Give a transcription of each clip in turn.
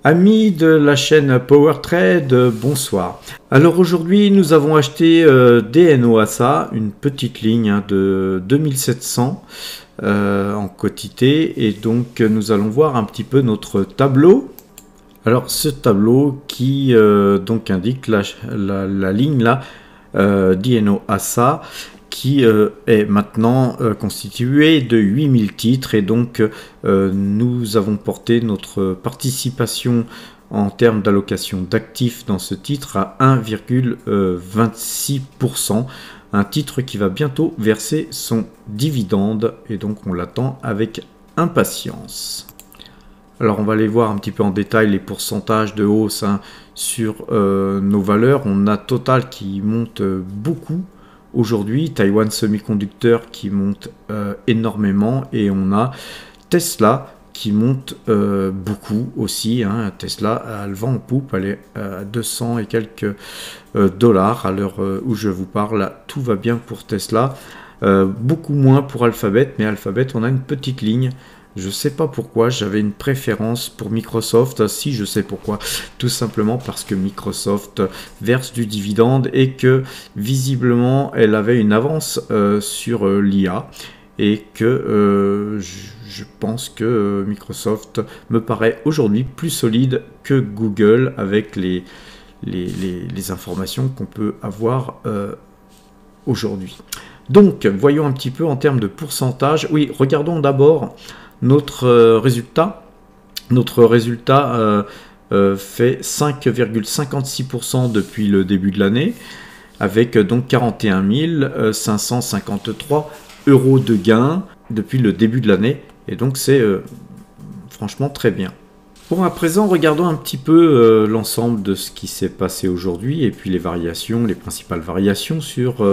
Amis de la chaîne PowerTrade, bonsoir. Alors aujourd'hui nous avons acheté DNO ASA, une petite ligne de 2700 en quantité, et donc nous allons voir un petit peu notre tableau. Alors ce tableau qui donc indique la ligne là, DNO ASA, qui est maintenant constitué de 8000 titres, et donc nous avons porté notre participation en termes d'allocation d'actifs dans ce titre à 1,26%, un titre qui va bientôt verser son dividende, et donc on l'attend avec impatience. Alors on va aller voir un petit peu en détail les pourcentages de hausse sur nos valeurs. On a Total qui monte beaucoup aujourd'hui, Taiwan Semiconductor qui monte énormément, et on a Tesla qui monte beaucoup aussi. Tesla, elle vend en poupe, elle est à 200 et quelques dollars à l'heure où je vous parle. Tout va bien pour Tesla, beaucoup moins pour Alphabet, mais Alphabet, on a une petite ligne. Je ne sais pas pourquoi, j'avais une préférence pour Microsoft. Si, je sais pourquoi. Tout simplement parce que Microsoft verse du dividende et que visiblement elle avait une avance sur l'IA, et que je pense que Microsoft me paraît aujourd'hui plus solide que Google avec les informations qu'on peut avoir aujourd'hui. Donc, voyons un petit peu en termes de pourcentage. Oui, regardons d'abord notre résultat. Notre résultat fait 5,56% depuis le début de l'année, avec donc 41 553 € de gain depuis le début de l'année, et donc c'est franchement très bien. Bon, à présent, regardons un petit peu l'ensemble de ce qui s'est passé aujourd'hui, et puis les variations, les principales variations sur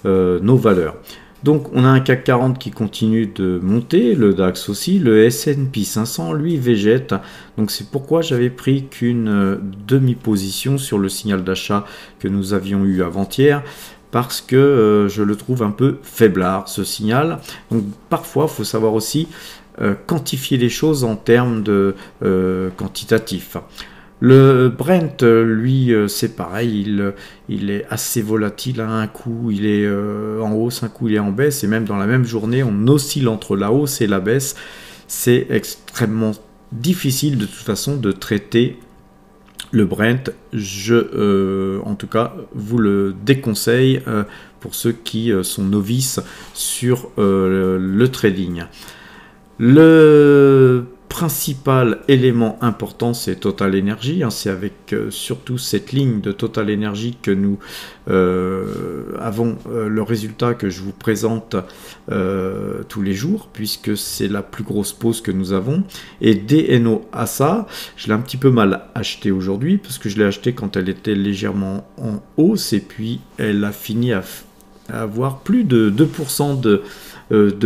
nos valeurs. Donc on a un CAC 40 qui continue de monter, le DAX aussi, le S&P 500 lui végète. Donc c'est pourquoi j'avais pris qu'une demi-position sur le signal d'achat que nous avions eu avant-hier, parce que je le trouve un peu faiblard, ce signal. Donc parfois il faut savoir aussi quantifier les choses en termes de quantitatif. Le Brent, lui, c'est pareil, il est assez volatile. Un coup il est en hausse, un coup il est en baisse, et même dans la même journée on oscille entre la hausse et la baisse. C'est extrêmement difficile de toute façon de traiter le Brent. En tout cas vous le déconseille pour ceux qui sont novices sur le trading. Le principal élément important, c'est Total Energy. C'est avec surtout cette ligne de Total Energy que nous avons le résultat que je vous présente tous les jours, puisque c'est la plus grosse pause que nous avons. Et DNO ASA, je l'ai un petit peu mal acheté aujourd'hui, parce que je l'ai acheté quand elle était légèrement en hausse, et puis elle a fini à avoir plus de 2% de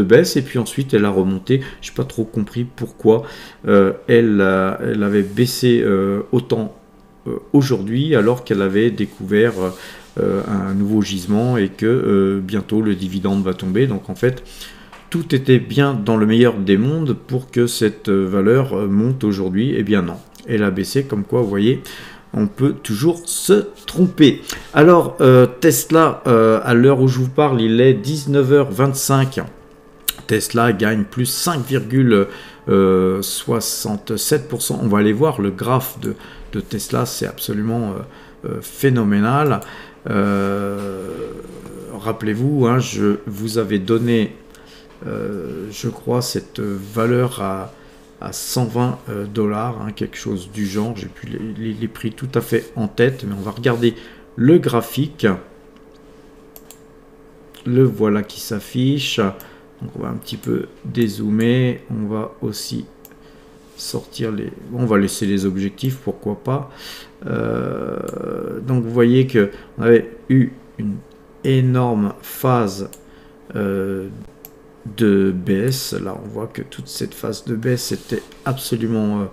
baisse, et puis ensuite elle a remonté. Je n'ai pas trop compris pourquoi elle avait baissé autant aujourd'hui, alors qu'elle avait découvert un nouveau gisement, et que bientôt le dividende va tomber. Donc en fait tout était bien dans le meilleur des mondes pour que cette valeur monte aujourd'hui. Eh bien non, elle a baissé, comme quoi vous voyez, on peut toujours se tromper. Alors Tesla, à l'heure où je vous parle, il est 19h25. Tesla gagne plus 5,67%. On va aller voir le graphe de Tesla, c'est absolument phénoménal. Rappelez-vous, je vous avais donné, je crois, cette valeur à 120 $, quelque chose du genre. J'ai plus les prix tout à fait en tête, mais on va regarder le graphique. Le voilà qui s'affiche. Donc on va un petit peu dézoomer. On va aussi sortir les... On va laisser les objectifs, pourquoi pas. Donc vous voyez que on avait eu une énorme phase de baisse. Là on voit que toute cette phase de baisse était absolument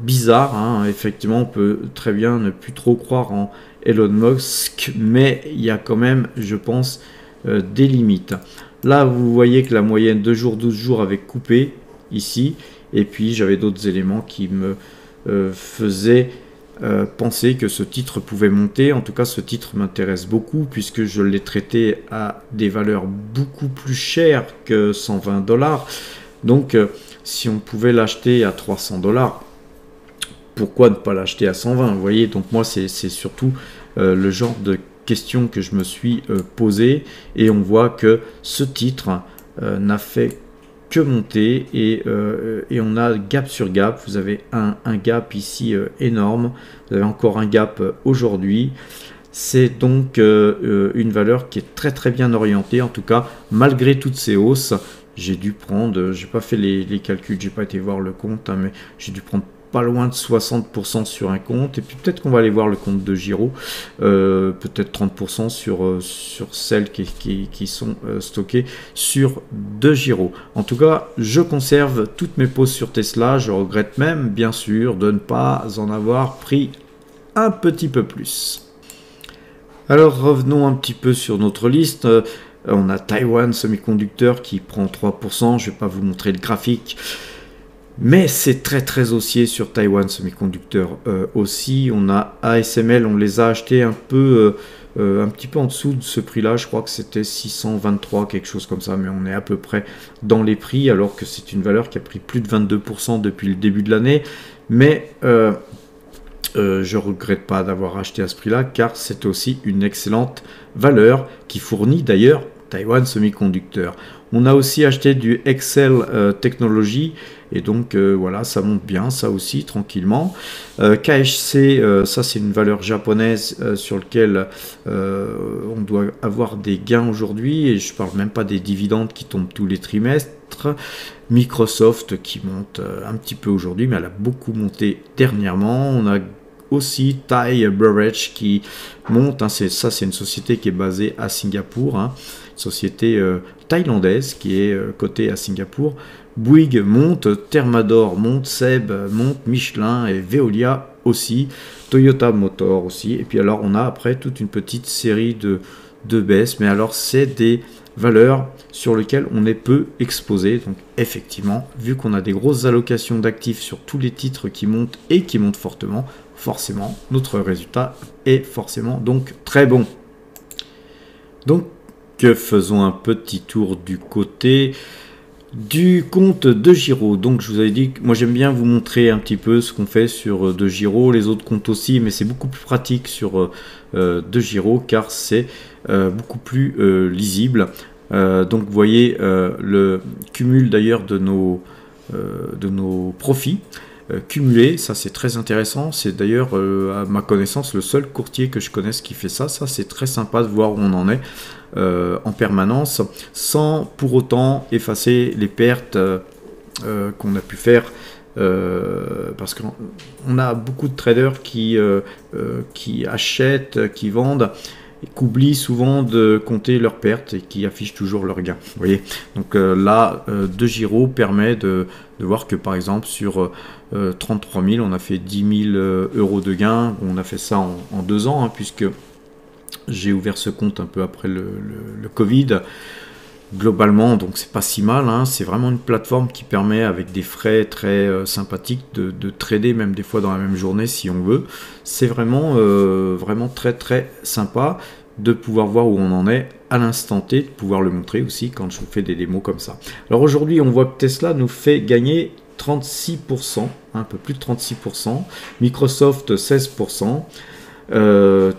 bizarre. Effectivement, on peut très bien ne plus trop croire en Elon Musk, mais il y a quand même, je pense, des limites. Là vous voyez que la moyenne 2 jours 12 jours avait coupé ici, et puis j'avais d'autres éléments qui me faisait penser que ce titre pouvait monter. En tout cas, ce titre m'intéresse beaucoup puisque je l'ai traité à des valeurs beaucoup plus chères que 120 $. Donc, si on pouvait l'acheter à 300 $, pourquoi ne pas l'acheter à 120? Vous voyez, donc moi, c'est surtout le genre de question que je me suis posée, et on voit que ce titre n'a fait que monter, et on a gap sur gap. Vous avez un gap ici énorme, vous avez encore un gap aujourd'hui. C'est donc une valeur qui est très très bien orientée, en tout cas malgré toutes ces hausses. J'ai dû prendre, j'ai pas fait les calculs, j'ai pas été voir le compte, hein, mais j'ai dû prendre pas loin de 60% sur un compte, et puis peut-être qu'on va aller voir le compte de Giro, peut-être 30% sur celles qui sont stockées sur de Giro. En tout cas, je conserve toutes mes pauses sur Tesla. Je regrette même bien sûr de ne pas en avoir pris un petit peu plus. Alors revenons un petit peu sur notre liste. On a Taiwan Semiconductor qui prend 3%, je ne vais pas vous montrer le graphique, mais c'est très très haussier sur Taiwan Semiconductor aussi. On a ASML, on les a achetés un petit peu en dessous de ce prix là, je crois que c'était 623, quelque chose comme ça, mais on est à peu près dans les prix, alors que c'est une valeur qui a pris plus de 22% depuis le début de l'année. Mais je regrette pas d'avoir acheté à ce prix là, car c'est aussi une excellente valeur qui fournit d'ailleurs Taiwan Semiconductor. On a aussi acheté du Excel Technology, et donc voilà, ça monte bien, ça aussi, tranquillement. KHC, ça c'est une valeur japonaise sur laquelle on doit avoir des gains aujourd'hui, et je parle même pas des dividendes qui tombent tous les trimestres. Microsoft qui monte un petit peu aujourd'hui, mais elle a beaucoup monté dernièrement. On a aussi Thai Beverage qui monte, hein, c'est une société qui est basée à Singapour, hein, société thaïlandaise qui est cotée à Singapour. Bouygues monte, Thermador monte, Seb monte, Michelin et Veolia aussi, Toyota Motor aussi. Et puis alors on a après toute une petite série de baisses, mais alors c'est des valeurs sur lesquelles on est peu exposé. Donc effectivement, vu qu'on a des grosses allocations d'actifs sur tous les titres qui montent et qui montent fortement, forcément notre résultat est forcément donc très bon. Donc faisons un petit tour du côté du compte de Giro. Donc je vous avais dit que moi j'aime bien vous montrer un petit peu ce qu'on fait sur de Giro, les autres comptes aussi, mais c'est beaucoup plus pratique sur de Giro car c'est beaucoup plus lisible. Donc vous voyez le cumul d'ailleurs de nos profits cumulés, ça c'est très intéressant. C'est d'ailleurs à ma connaissance le seul courtier que je connaisse qui fait ça. Ça c'est très sympa de voir où on en est en permanence, sans pour autant effacer les pertes qu'on a pu faire, parce qu'on a beaucoup de traders qui achètent, qui vendent, et qui oublient souvent de compter leurs pertes et qui affichent toujours leurs gains. Vous voyez, donc là, de Giro permet de voir que par exemple sur 33 000, on a fait 10 000 euros de gains. On a fait ça en 2 ans, hein, puisque j'ai ouvert ce compte un peu après le Covid. Globalement, donc c'est pas si mal, hein. C'est vraiment une plateforme qui permet avec des frais très sympathiques de trader même des fois dans la même journée si on veut. C'est vraiment vraiment très très sympa de pouvoir voir où on en est à l'instant T, de pouvoir le montrer aussi quand je vous fais des démos comme ça. Alors aujourd'hui on voit que Tesla nous fait gagner 36%, un peu plus de 36%, Microsoft 16%,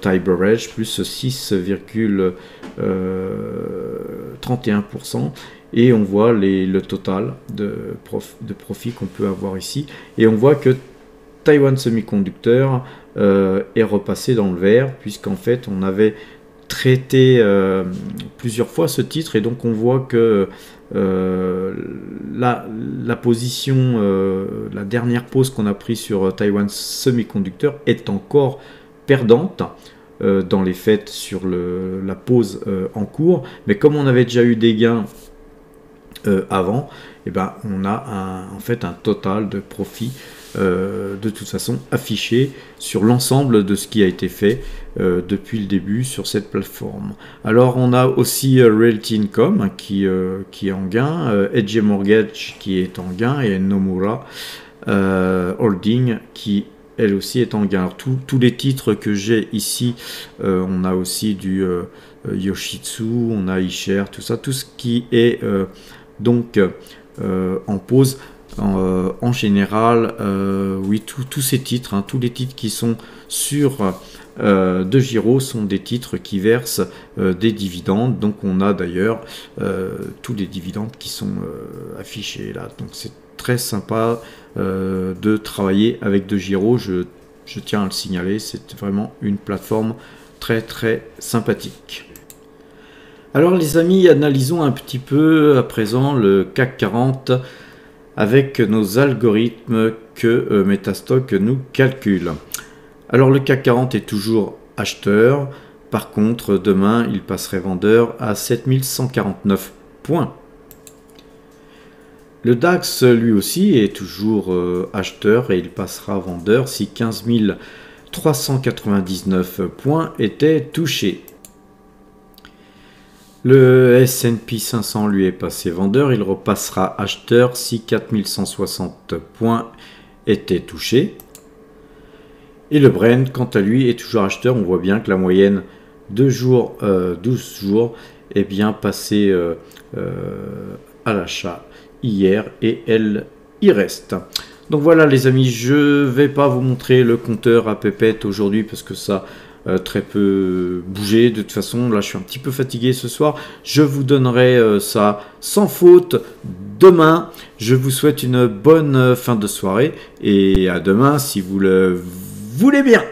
Thai Beverage plus 6,31%, et on voit le total de profit qu'on peut avoir ici, et on voit que Taiwan Semiconductor est repassé dans le vert, puisqu'en fait on avait traité plusieurs fois ce titre, et donc on voit que la position, la dernière pause qu'on a prise sur Taiwan Semiconductor est encore perdante dans les faits sur la pause en cours, mais comme on avait déjà eu des gains avant, et ben on a en fait un total de profit de toute façon affiché sur l'ensemble de ce qui a été fait depuis le début sur cette plateforme. Alors on a aussi Realty Income qui est en gain, Edge Mortgage qui est en gain, et Nomura Holding qui elle aussi est en gain. Alors, tous les titres que j'ai ici, on a aussi du Yoshitsu, on a iShare, tout ça, tout ce qui est donc en pause. En général, oui, tous ces titres, hein, tous les titres qui sont sur DeGiro sont des titres qui versent des dividendes. Donc on a d'ailleurs tous les dividendes qui sont affichés là. Donc c'est très sympa de travailler avec DeGiro. Je tiens à le signaler, c'est vraiment une plateforme très très sympathique. Alors les amis, analysons un petit peu à présent le CAC 40 avec nos algorithmes que Metastock nous calcule. Alors le CAC 40 est toujours acheteur, par contre demain il passerait vendeur à 7149 points. Le DAX lui aussi est toujours acheteur et il passera vendeur si 15 399 points étaient touchés. Le S&P 500 lui est passé vendeur, il repassera acheteur si 4160 points étaient touchés. Et le Brent, quant à lui, est toujours acheteur. On voit bien que la moyenne de 12 jours est bien passée à l'achat hier et elle y reste. Donc voilà les amis, je ne vais pas vous montrer le compteur à pépette aujourd'hui parce que ça très peu bougé. De toute façon, là je suis un petit peu fatigué ce soir. Je vous donnerai ça sans faute demain. Je vous souhaite une bonne fin de soirée et à demain si vous le voulez bien.